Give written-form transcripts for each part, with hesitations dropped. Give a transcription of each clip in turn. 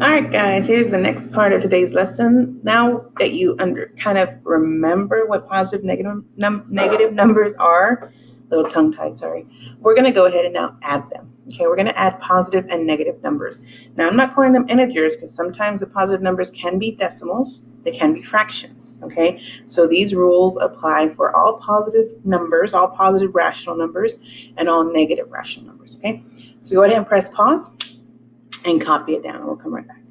All right, guys, here's the next part of today's lesson. Now that you kind of remember what positive, negative numbers are, a little tongue-tied, sorry, we're going to go ahead and now add them. Okay, we're going to add positive and negative numbers. Now, I'm not calling them integers because sometimes the positive numbers can be decimals. They can be fractions, okay? So these rules apply for all positive numbers, all positive rational numbers, and all negative rational numbers, okay? So go ahead and press pause and copy it down, and we'll come right back.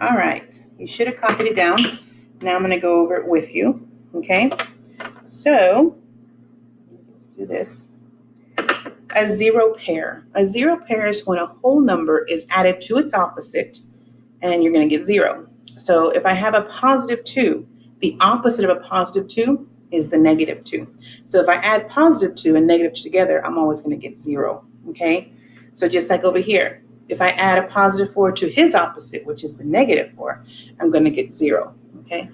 All right, you should have copied it down. Now I'm going to go over it with you, okay? So let's do this. A zero pair. A zero pair is when a whole number is added to its opposite, and you're going to get zero. So if I have a positive 2, the opposite of a positive 2 is the negative 2. So if I add positive 2 and negative 2 together, I'm always going to get 0, okay? So just like over here, if I add a positive 4 to his opposite, which is the negative 4, I'm going to get 0, okay?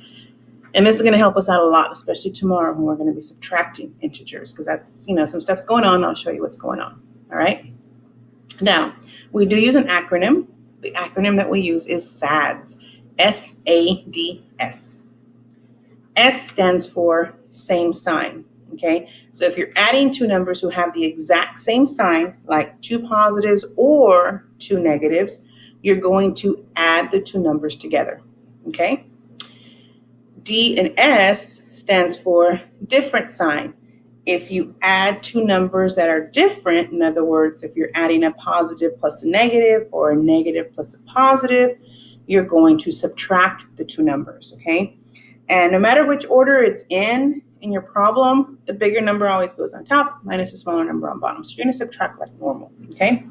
And this is going to help us out a lot, especially tomorrow when we're going to be subtracting integers, because that's, some stuff's going on. I'll show you what's going on, all right? Now, we do use an acronym. The acronym that we use is SADS, S-A-D-S. S stands for same sign, okay? So if you're adding two numbers who have the exact same sign, like two positives or two negatives, you're going to add the two numbers together, okay? D and S stands for different sign. If you add two numbers that are different, in other words, if you're adding a positive plus a negative or a negative plus a positive, you're going to subtract the two numbers, okay? And no matter which order it's in your problem, the bigger number always goes on top minus the smaller number on bottom. So you're going to subtract like normal, okay?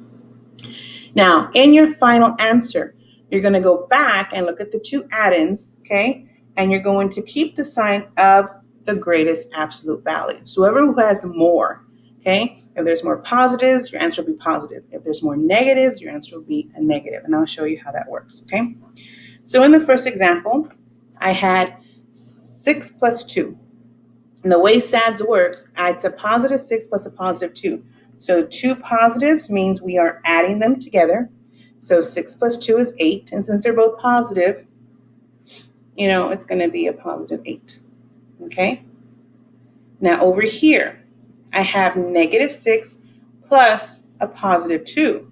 Now, in your final answer, you're going to go back and look at the two add-ins, okay? And you're going to keep the sign of the greatest absolute value. So whoever has more, okay? If there's more positives, your answer will be positive. If there's more negatives, your answer will be a negative. And I'll show you how that works, okay? So in the first example, I had 6 plus 2. And the way SADS works, it's a positive 6 plus a positive 2. So two positives means we are adding them together. So 6 plus 2 is 8. And since they're both positive, it's going to be a positive 8. Okay? Now over here, I have negative 6 plus a positive 2.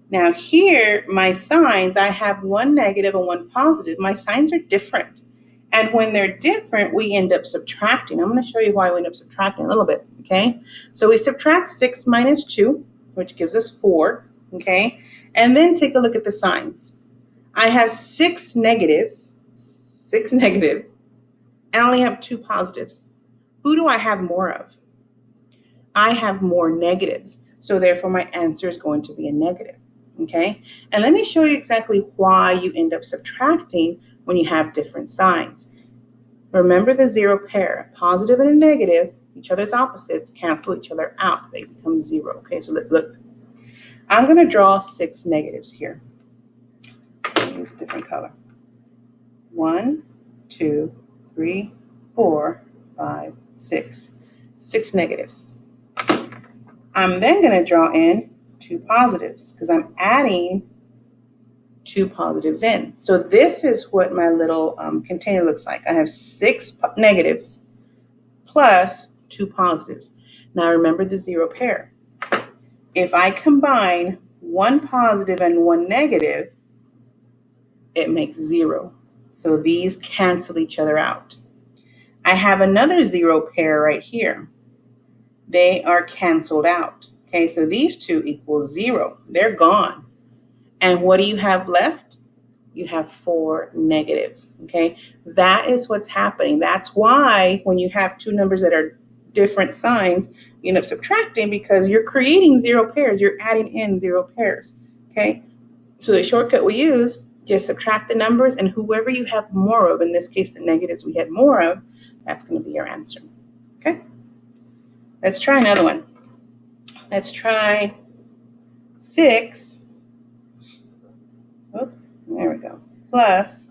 Now here, my signs, I have one negative and one positive. My signs are different. And when they're different, we end up subtracting. I'm going to show you why we end up subtracting a little bit, okay? So we subtract 6 minus 2, which gives us 4, okay? And then take a look at the signs. I have 6 negatives, and I only have 2 positives. Who do I have more of? I have more negatives, so therefore my answer is going to be a negative, okay? And let me show you exactly why you end up subtracting when you have different signs. Remember the zero pair, a positive and a negative, each other's opposites cancel each other out. They become 0, okay? So look, I'm going to draw 6 negatives here. I'll use a different color. 1, 2, 3, 4, 5, 6. 6 negatives. I'm then going to draw in 2 positives because I'm adding 2 positives in. So this is what my little container looks like. I have 6 negatives plus 2 positives. Now remember the zero pair. If I combine 1 positive and 1 negative, it makes 0. So these cancel each other out. I have another 0 pair right here. They are canceled out. Okay, so these two equal 0. They're gone. And what do you have left? You have 4 negatives, okay? That is what's happening. That's why when you have two numbers that are different signs, you end up subtracting because you're creating 0 pairs. You're adding in 0 pairs, okay? So the shortcut we use, just subtract the numbers, and whoever you have more of, in this case the negatives we had more of, that's going to be your answer, okay? Let's try another one. Let's try 6. Oops, there we go. Plus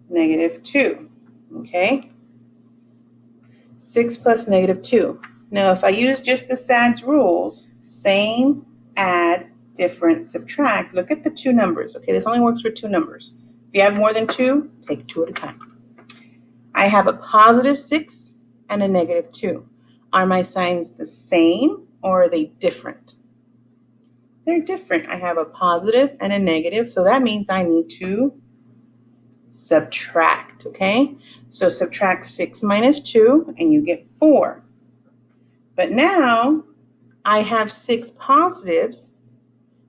negative 2, okay? 6 plus negative 2. Now, if I use just the SADS rules, same, add, difference, subtract, look at the two numbers. Okay, this only works for two numbers. If you have more than two, take two at a time. I have a positive 6 and a negative 2. Are my signs the same or are they different? They're different. I have a positive and a negative, so that means I need to subtract, okay? So subtract 6 minus 2 and you get 4. But now I have 6 positives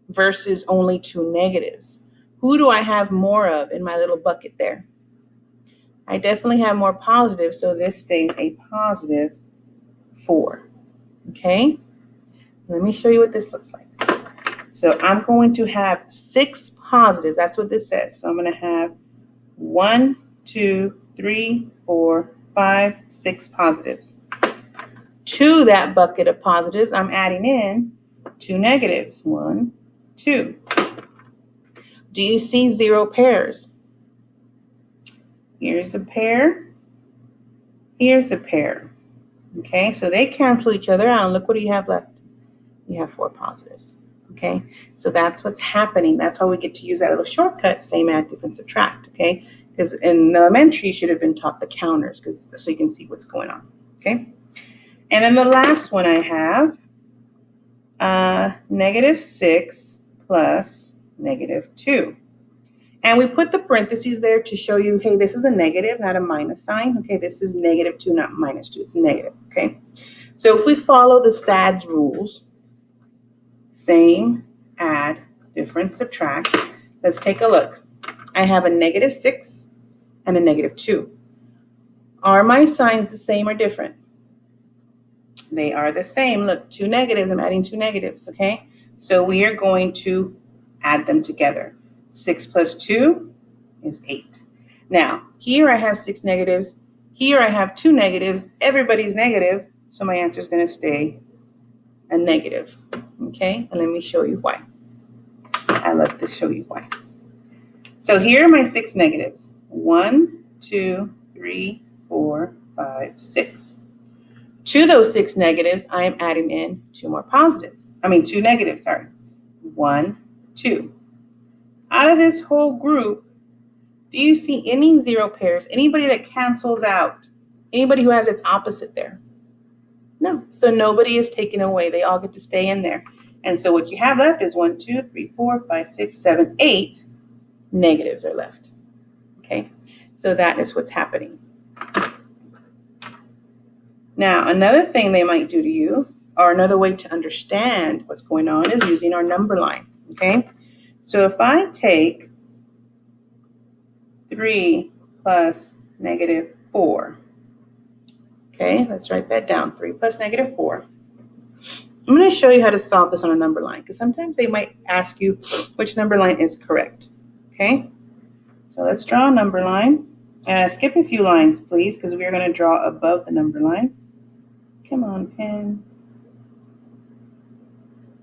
versus only 2 negatives. Who do I have more of in my little bucket there? I definitely have more positives, so this stays a positive 4. Okay? Let me show you what this looks like. So I'm going to have 6 positives. That's what this says. So I'm going to have 1, 2, 3, 4, 5, 6 positives. To that bucket of positives, I'm adding in 2 negatives. 1, 2. Do you see 0 pairs? Here's a pair. Here's a pair. Okay, so they cancel each other out. And look, what do you have left? You have 4 positives. Okay, so that's what's happening. That's why we get to use that little shortcut, same, add, different, subtract. Okay, because in elementary, you should have been taught the counters, so you can see what's going on. Okay, and then the last one I have, negative 6 plus negative 2. And we put the parentheses there to show you, hey, this is a negative, not a minus sign. Okay, this is negative 2, not minus 2. It's negative. Okay, so if we follow the SADS rules, same, add, different, subtract. Let's take a look. I have a negative 6 and a negative 2. Are my signs the same or different? They are the same. Look, 2 negatives. I'm adding 2 negatives, okay? So we are going to add them together. 6 plus 2 is 8. Now, here I have 6 negatives. Here I have 2 negatives. Everybody's negative, so my answer is going to stay a negative. Okay, and let me show you why. I love to show you why. So here are my 6 negatives. 1, 2, 3, 4, 5, 6. To those 6 negatives, I am adding in 2 more positives. 2 negatives, sorry. 1, 2. Out of this whole group, do you see any 0 pairs? Anybody that cancels out? Anybody who has its opposite there? No, so nobody is taken away. They all get to stay in there. And so what you have left is 1, 2, 3, 4, 5, 6, 7, 8 negatives are left. Okay, so that is what's happening. Now, another thing they might do to you, or another way to understand what's going on, is using our number line. Okay, so if I take 3 plus negative 4, okay, let's write that down. 3 plus negative 4. I'm going to show you how to solve this on a number line, because sometimes they might ask you which number line is correct. Okay, so let's draw a number line. Skip a few lines, please, because we are going to draw above the number line. Come on, pen.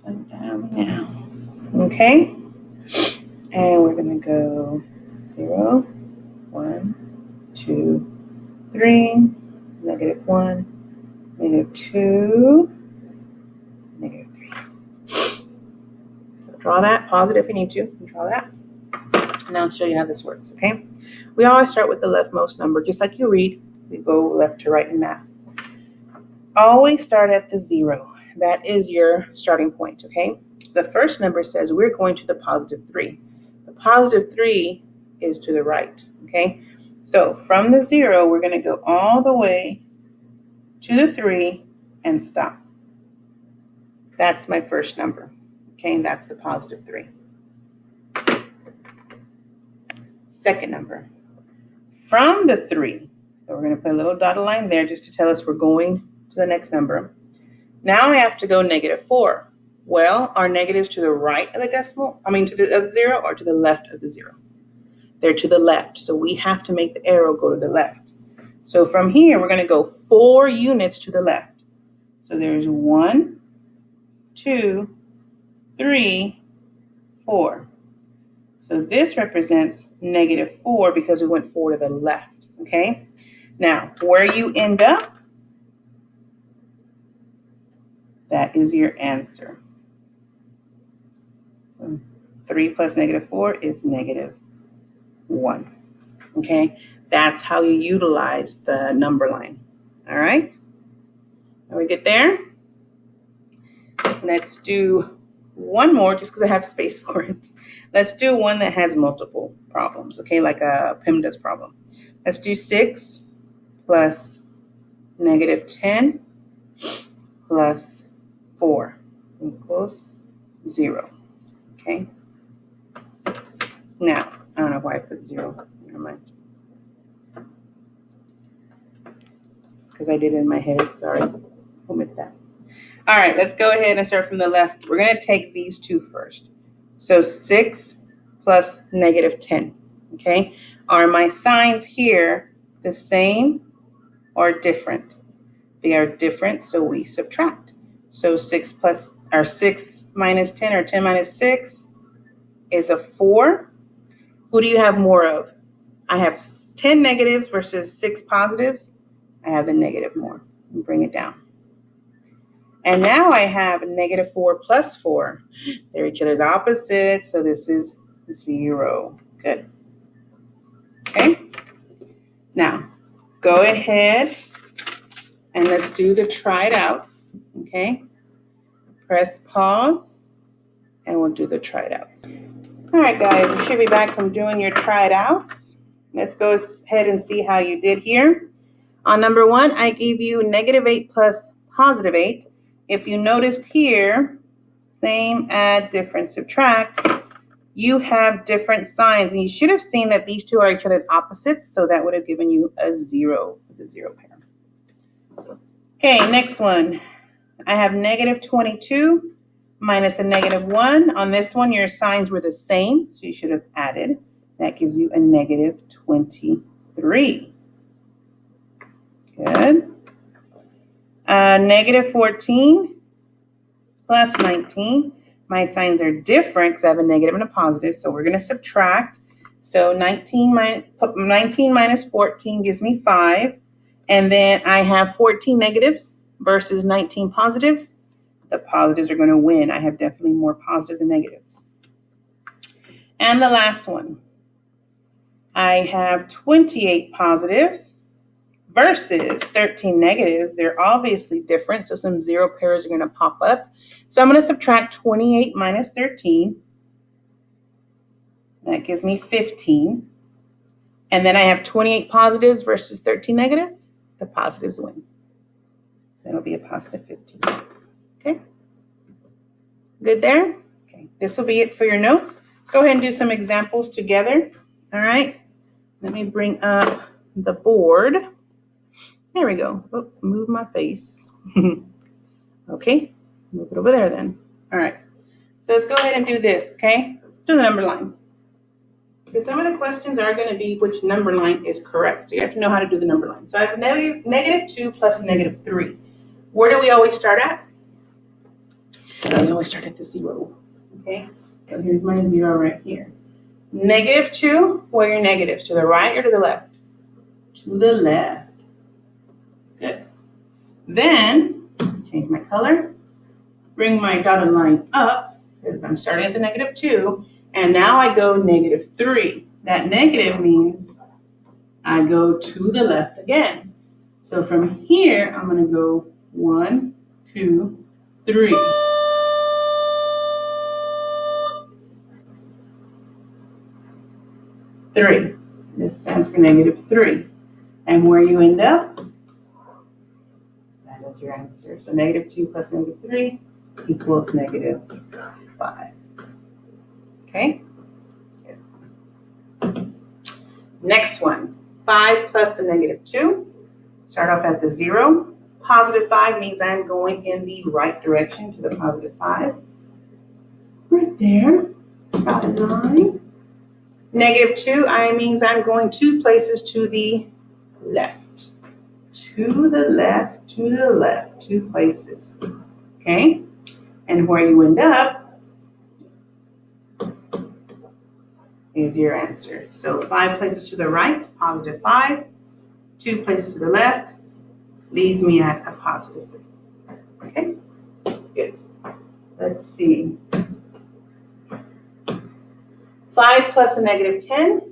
Down now. Okay, and we're going to go 0, 1, 2, 3, negative 1, negative 2, negative 3. So draw that, pause it if you need to, draw that. Now I'll show you how this works, okay? We always start with the leftmost number, just like you read, we go left to right in math. Always start at the 0. That is your starting point, okay? The first number says we're going to the positive 3. The positive 3 is to the right, okay? So from the 0, we're going to go all the way to the 3 and stop. That's my first number, okay? And that's the positive 3. Second number, from the 3, so we're going to put a little dotted line there just to tell us we're going to the next number. Now I have to go negative 4. Well, are negatives to the right of the decimal, of 0, or to the left of the 0? They're to the left, so we have to make the arrow go to the left. So from here, we're going to go 4 units to the left. So there's 1, 2, 3, 4. So this represents negative 4 because we went 4 to the left, okay? Now, where you end up, that is your answer. So 3 plus -4 is -1. Okay, that's how you utilize the number line. All right, are we good there? Let's do one more just because I have space for it. Let's do one that has multiple problems, okay, like a PEMDAS problem. Let's do 6 plus -10 plus 4 equals 0, okay? Now, I don't know why I put 0, never mind. It's because I did it in my head, sorry, omit that. All right, let's go ahead and start from the left. We're gonna take these two first. So 6 plus -10, okay? Are my signs here the same or different? They are different, so we subtract. So 6 minus 10 or 10 minus 6 is a 4. Who do you have more of? I have 10 negatives versus 6 positives. I have the negative more. Bring it down. And now I have -4 plus 4. They're each other's opposites, so this is 0. Good. Okay. Now, go ahead and let's do the tried outs. Okay. Press pause, and we'll do the tried outs. All right, guys, you should be back from doing your tried outs. Let's go ahead and see how you did here. On number 1, I gave you -8 plus +8. If you noticed here, same, add, different, subtract, you have different signs. And you should have seen that these two are each other's opposites, so that would have given you a 0 for the 0 pair. Okay, next one. I have -22 minus a -1. On this one, your signs were the same, so you should have added. That gives you a -23. Good. -14 plus 19. My signs are different because I have a negative and a positive, so we're going to subtract. So 19 minus 14 gives me 5. And then I have 14 negatives versus 19 positives. The positives are going to win. I have definitely more positive than negatives. And the last one. I have 28 positives versus 13 negatives. They're obviously different, so some 0 pairs are going to pop up. So I'm going to subtract 28 minus 13. That gives me 15. And then I have 28 positives versus 13 negatives. The positives win. So it'll be a positive 15. Okay? Good there? Okay, this will be it for your notes. Let's go ahead and do some examples together. All right, let me bring up the board. There we go. Oh, move my face. Okay, move it over there then. All right, so let's go ahead and do this, okay? Do the number line. Because some of the questions are going to be which number line is correct. So you have to know how to do the number line. So I have -2 plus -3. Where do we always start at? We always start at the 0. Okay, so here's my 0 right here. -2, where are your negatives? To the right or to the left? To the left. Good. Then, change my color, bring my dotted line up, because I'm starting at the -2, and now I go -3. That negative means I go to the left again. So from here, I'm going to go 1, 2, 3. Three. This stands for -3. And where you end up, that is your answer. So -2 plus -3 equals -5. Okay? Good. Next one, 5 plus a -2. Start off at the 0. +5 means I'm going in the right direction to the +5. Right there, dotted line. -2, means I'm going 2 places to the left. To the left, 2 places. Okay? And where you end up is your answer. So 5 places to the right, +5. 2 places to the left, leaves me at a +3. Okay? Good. Let's see. 5 plus a negative 10.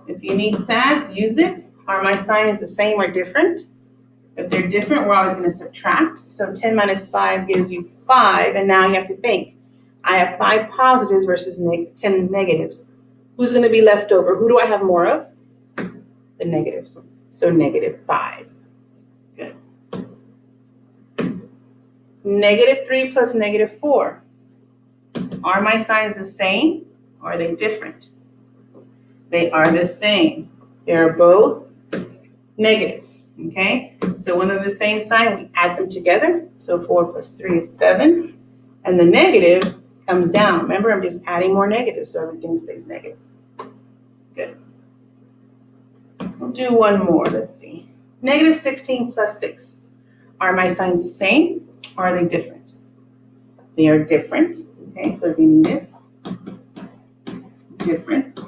If you need SADs, use it. Are my sign is the same or different? If they're different, we're always going to subtract. So 10 minus 5 gives you 5, and now you have to think. I have 5 positives versus 10 negatives. Who's going to be left over? Who do I have more of? The negatives. So negative 5. Good. Negative 3 plus negative 4. Are my signs the same or are they different? They are the same. They are both negatives, okay? So when they're the same sign, we add them together. So 4 plus 3 is 7. And the negative comes down. Remember, I'm just adding more negatives, so everything stays negative. Good. We'll do one more. Let's see. Negative 16 plus 6. Are my signs the same or are they different? They are different. Okay, so if you need it, different,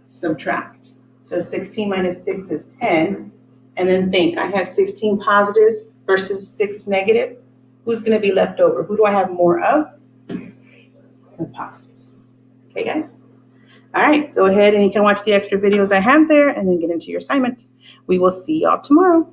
subtract. So 16 minus 6 is 10. And then think, I have 16 positives versus 6 negatives. Who's going to be left over? Who do I have more of? The positives. Okay, guys? All right, go ahead and you can watch the extra videos I have there and then get into your assignment. We will see y'all tomorrow.